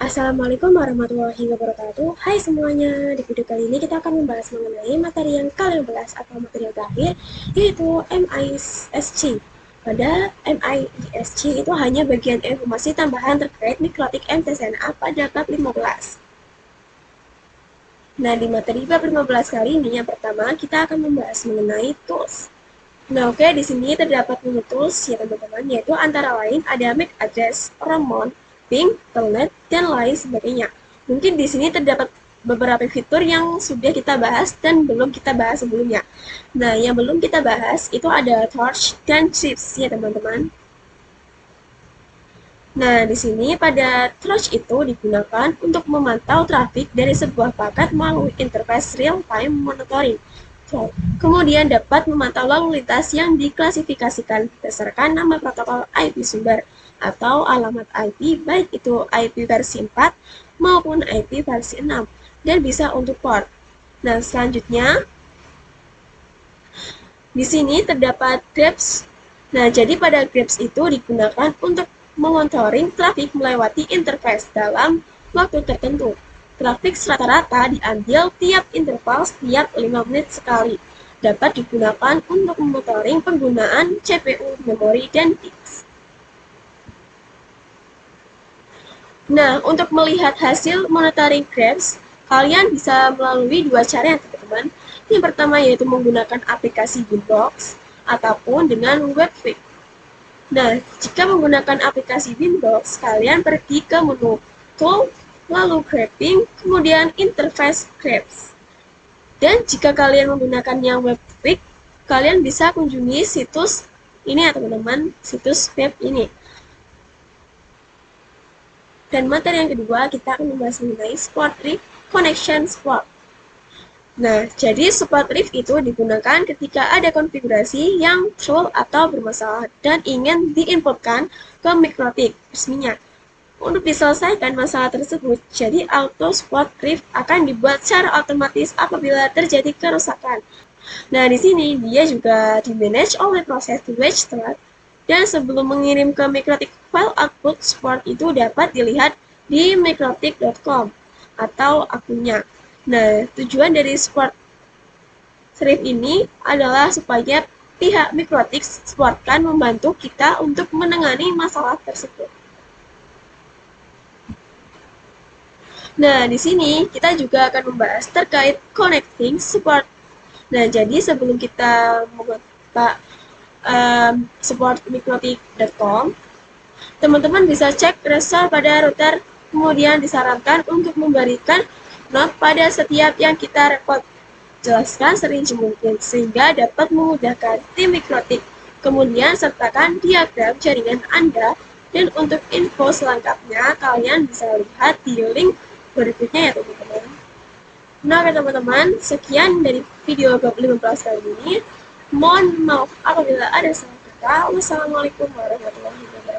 Assalamualaikum warahmatullahi wabarakatuh. Hai semuanya, di video kali ini kita akan membahas mengenai materi yang ke-15 atau materi yang terakhir, yaitu MISC. Pada MISC itu hanya bagian informasi tambahan terkait mikrotik mTSNA pada bab 15. Nah, di materi bab 15 kali ini yang pertama kita akan membahas mengenai tools. Nah, oke, di sini terdapat menu tools ya teman-teman, yaitu antara lain ada MAC address, ROM, ping, telnet, dan lain sebagainya. Mungkin di sini terdapat beberapa fitur yang sudah kita bahas dan belum kita bahas sebelumnya. Nah, yang belum kita bahas itu ada torch dan chips ya teman-teman. Nah, di sini pada torch itu digunakan untuk memantau trafik dari sebuah paket melalui interface real-time monitoring. Kemudian dapat memantau lalu lintas yang diklasifikasikan berdasarkan nama protokol IP sumber atau alamat IP, baik itu IP versi 4 maupun IP versi 6, dan bisa untuk port. Nah, selanjutnya di sini terdapat grabs. Nah, jadi pada grabs itu digunakan untuk memonitoring trafik melewati interface dalam waktu tertentu. Trafik rata-rata diambil tiap interval setiap 5 menit sekali. Dapat digunakan untuk memonitoring penggunaan CPU, memori, dan disk. Nah, untuk melihat hasil monitoring grabs, kalian bisa melalui dua cara ya teman-teman. Yang pertama yaitu menggunakan aplikasi Winbox ataupun dengan Webflip. Nah, jika menggunakan aplikasi Winbox, kalian pergi ke menu Tool, lalu Grabbing, kemudian Interface Grabs. Dan jika kalian menggunakannya Webflip, kalian bisa kunjungi situs ini ya teman-teman, situs web ini. Dan materi yang kedua, kita akan membahas mengenai Support Rift Connection Swap. Nah, jadi support rift itu digunakan ketika ada konfigurasi yang full atau bermasalah dan ingin diinputkan ke MikroTik resminya. Untuk diselesaikan masalah tersebut, jadi auto support rift akan dibuat secara otomatis apabila terjadi kerusakan. Nah, di sini dia juga di-manage oleh proses WatchThread, dan sebelum mengirim ke MikroTik file output support itu dapat dilihat di mikrotik.com atau akunnya. Nah, tujuan dari support Thrift ini adalah supaya pihak MikroTik supportkan membantu kita untuk menangani masalah tersebut. Nah, di sini kita juga akan membahas terkait connecting support. Nah, jadi sebelum kita membuka support mikrotik.com, teman-teman bisa cek restore pada router, kemudian disarankan untuk memberikan note pada setiap yang kita record. Jelaskan serinci mungkin sehingga dapat memudahkan tim mikrotik. Kemudian sertakan diagram jaringan Anda, dan untuk info selengkapnya kalian bisa lihat di link berikutnya ya teman-teman. Nah teman-teman, sekian dari video bab 15 kali ini. Mohon maaf apabila ada salah kata. Wassalamualaikum warahmatullahi wabarakatuh.